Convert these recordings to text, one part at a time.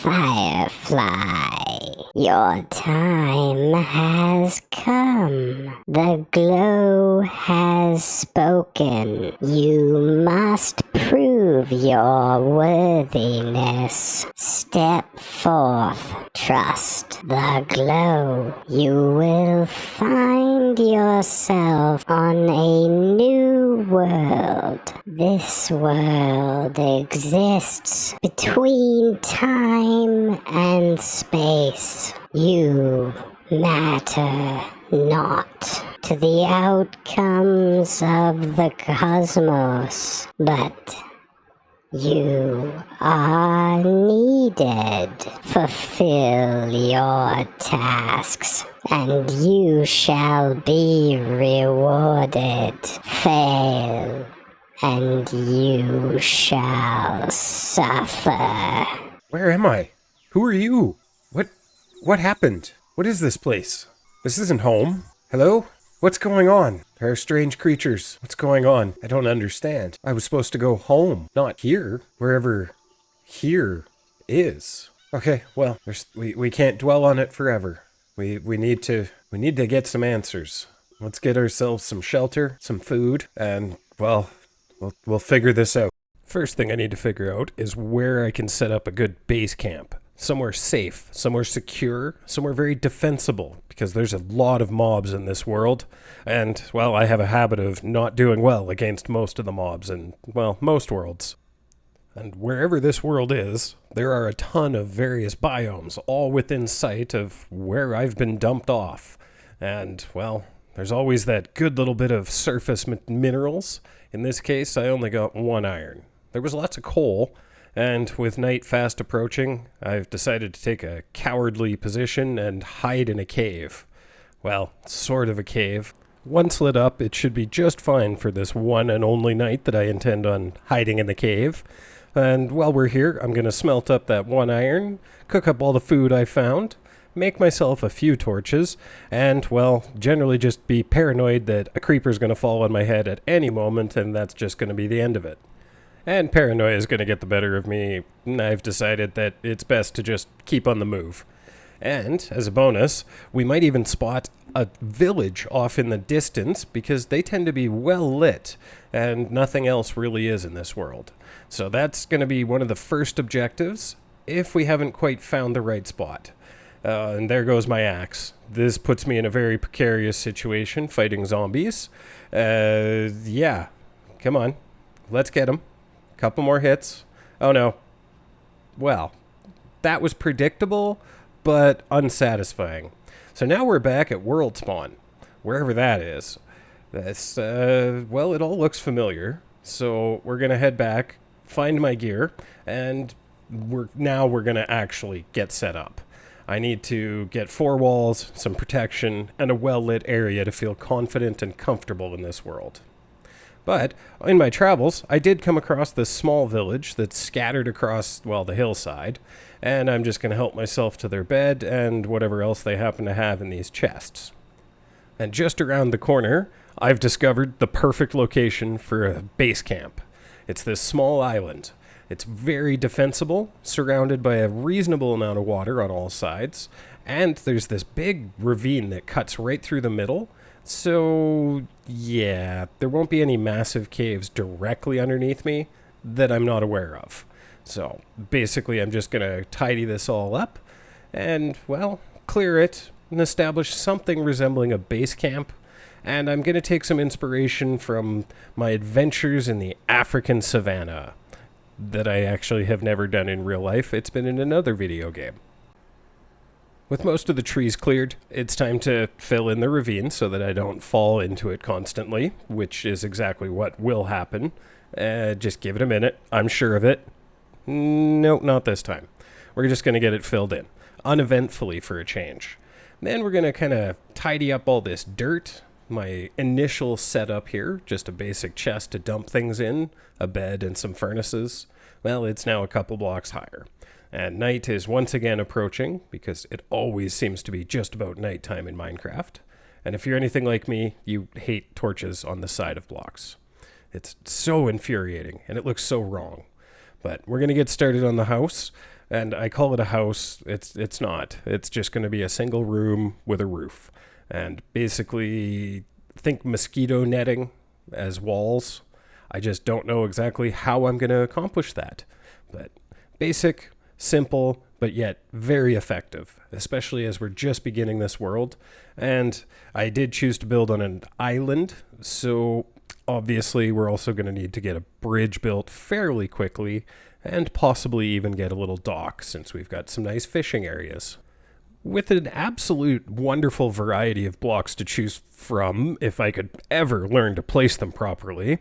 Firefly, your time has come. The glow has spoken. You must prove your worthiness. Step forth, trust the glow. You will find yourself on a new world. This world exists between time and space. You matter not to the outcomes of the cosmos, but you are needed. Fulfill your tasks, and you shall be rewarded. Fail, and you shall suffer. Where am I? Who are you? What happened? What is this place? This isn't home. Hello? What's going on? There are strange creatures. What's going on? I don't understand. I was supposed to go home, not here. Wherever here is. Okay, well, we can't dwell on it forever. We need to get some answers. Let's get ourselves some shelter, some food, and well, we'll figure this out. First thing I need to figure out is where I can set up a good base camp. Somewhere safe, somewhere secure, somewhere very defensible, because there's a lot of mobs in this world, and, well, I have a habit of not doing well against most of the mobs in, well, most worlds. And wherever this world is, there are a ton of various biomes, all within sight of where I've been dumped off. And, well, there's always that good little bit of surface minerals. In this case, I only got 1 iron. There was lots of coal, and with night fast approaching, I've decided to take a cowardly position and hide in a cave. Well, sort of a cave. Once lit up, it should be just fine for this one and only night that I intend on hiding in the cave. And while we're here, I'm going to smelt up that 1 iron, cook up all the food I found, make myself a few torches, and, well, generally just be paranoid that a creeper's going to fall on my head at any moment, and that's just going to be the end of it. And paranoia is going to get the better of me. I've decided that it's best to just keep on the move. And, as a bonus, we might even spot a village off in the distance because they tend to be well lit, and nothing else really is in this world. So that's going to be one of the first objectives, if we haven't quite found the right spot. And there goes my axe. This puts me in a very precarious situation fighting zombies. Yeah. Come on. Let's get them. Couple more hits. Oh no. Well, that was predictable, but unsatisfying. So now we're back at world spawn, wherever that is. That's, well, it all looks familiar. So we're going to head back, find my gear, and we're going to actually get set up. I need to get 4 walls, some protection, and a well-lit area to feel confident and comfortable in this world. But in my travels, I did come across this small village that's scattered across, well, the hillside, and I'm just going to help myself to their bed and whatever else they happen to have in these chests. And just around the corner, I've discovered the perfect location for a base camp. It's this small island. It's very defensible, surrounded by a reasonable amount of water on all sides, and there's this big ravine that cuts right through the middle. So, yeah, there won't be any massive caves directly underneath me that I'm not aware of. So, basically, I'm just going to tidy this all up and, well, clear it and establish something resembling a base camp. And I'm going to take some inspiration from my adventures in the African savannah that I actually have never done in real life. It's been in another video game. With most of the trees cleared, it's time to fill in the ravine so that I don't fall into it constantly, which is exactly what will happen. Just give it a minute. I'm sure of it. Nope, not this time. We're just going to get it filled in, uneventfully for a change. Then we're going to kind of tidy up all this dirt. My initial setup here, just a basic chest to dump things in, a bed and some furnaces. Well, it's now a couple blocks higher. And night is once again approaching, because it always seems to be just about nighttime in Minecraft. And if you're anything like me, you hate torches on the side of blocks. It's so infuriating, and it looks so wrong. But we're going to get started on the house. And I call it a house. It's not. It's just going to be a single room with a roof. And basically, think mosquito netting as walls. I just don't know exactly how I'm going to accomplish that. But basic, simple, but yet very effective, especially as we're just beginning this world. And I did choose to build on an island, so obviously we're also going to need to get a bridge built fairly quickly, and possibly even get a little dock since we've got some nice fishing areas. With an absolute wonderful variety of blocks to choose from, if I could ever learn to place them properly,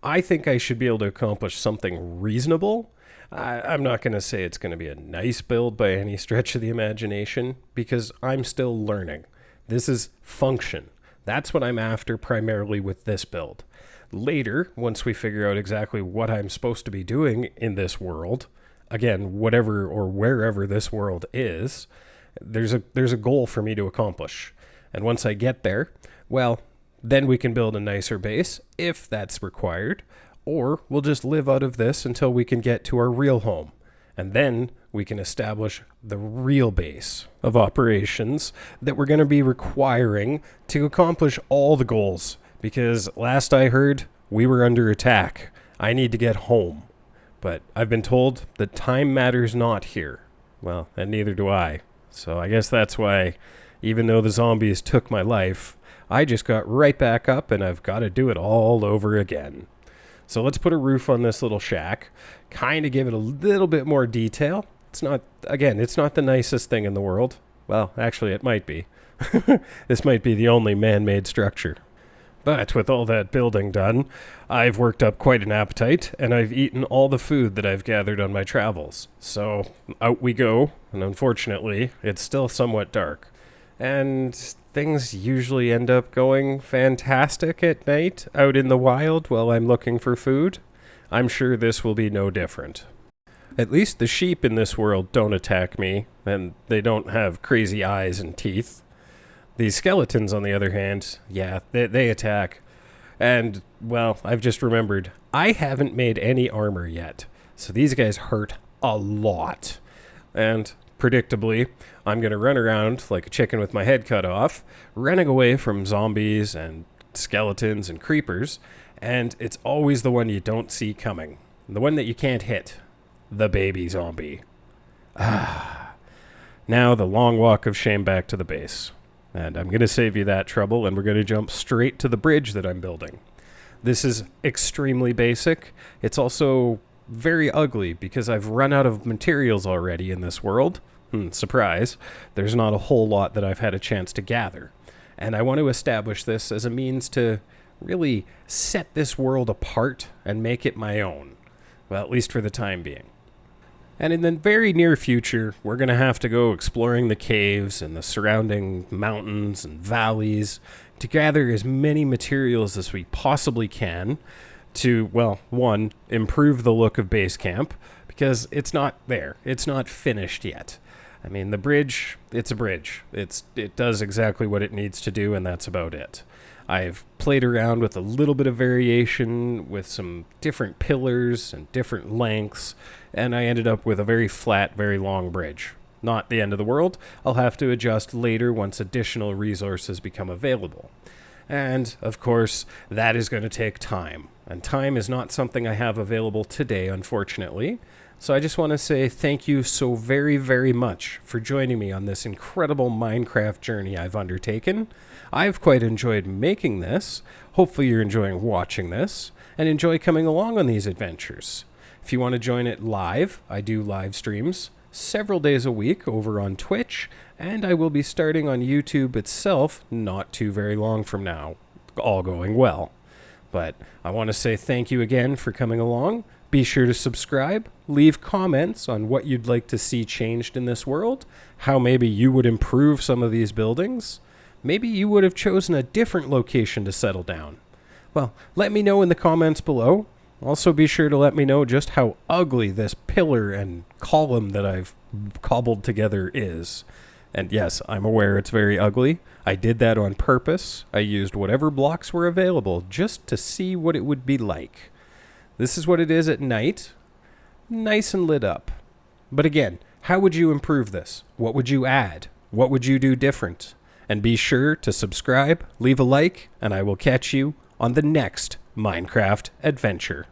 I think I should be able to accomplish something reasonable. I'm not going to say it's going to be a nice build by any stretch of the imagination, because I'm still learning. This is function. That's what I'm after primarily with this build. Later, once we figure out exactly what I'm supposed to be doing in this world, again, whatever or wherever this world is, there's a goal for me to accomplish. And once I get there, well, then we can build a nicer base, if that's required, or we'll just live out of this until we can get to our real home. And then we can establish the real base of operations that we're going to be requiring to accomplish all the goals. Because last I heard, we were under attack. I need to get home. But I've been told that time matters not here. Well, and neither do I. So I guess that's why, even though the zombies took my life, I just got right back up and I've got to do it all over again. So let's put a roof on this little shack, kind of give it a little bit more detail. It's not the nicest thing in the world. Well, actually, it might be. This might be the only man-made structure. But with all that building done, I've worked up quite an appetite, and I've eaten all the food that I've gathered on my travels. So out we go, and unfortunately, it's still somewhat dark. And things usually end up going fantastic at night out in the wild while I'm looking for food. I'm sure this will be no different. At least the sheep in this world don't attack me, and they don't have crazy eyes and teeth. These skeletons, on the other hand, yeah, they attack. And, well, I've just remembered, I haven't made any armor yet. So these guys hurt a lot. And, predictably, I'm going to run around like a chicken with my head cut off, running away from zombies and skeletons and creepers. And it's always the one you don't see coming. The one that you can't hit. The baby zombie. Now the long walk of shame back to the base. And I'm going to save you that trouble, and we're going to jump straight to the bridge that I'm building. This is extremely basic. It's also very ugly because I've run out of materials already in this world. Surprise. There's not a whole lot that I've had a chance to gather. And I want to establish this as a means to really set this world apart and make it my own. Well, at least for the time being. And in the very near future, we're going to have to go exploring the caves and the surrounding mountains and valleys to gather as many materials as we possibly can to, well, one, improve the look of base camp, because it's not there. It's not finished yet. I mean, the bridge, it's a bridge. It does exactly what it needs to do, and that's about it. I've played around with a little bit of variation with some different pillars and different lengths, and I ended up with a very flat, very long bridge. Not the end of the world. I'll have to adjust later once additional resources become available. And, of course, that is going to take time. And time is not something I have available today, unfortunately. So I just want to say thank you so very, very much for joining me on this incredible Minecraft journey I've undertaken. I've quite enjoyed making this. Hopefully you're enjoying watching this and enjoy coming along on these adventures. If you want to join it live, I do live streams several days a week over on Twitch, and I will be starting on YouTube itself not too very long from now, all going well. But I want to say thank you again for coming along. Be sure to subscribe, leave comments on what you'd like to see changed in this world, how maybe you would improve some of these buildings. Maybe you would have chosen a different location to settle down. Well, let me know in the comments below. Also be sure to let me know just how ugly this pillar and column that I've cobbled together is. And yes, I'm aware it's very ugly. I did that on purpose. I used whatever blocks were available just to see what it would be like. This is what it is at night. nice and lit up. But again, how would you improve this? What would you add? What would you do different? And be sure to subscribe, leave a like, and I will catch you on the next Minecraft adventure.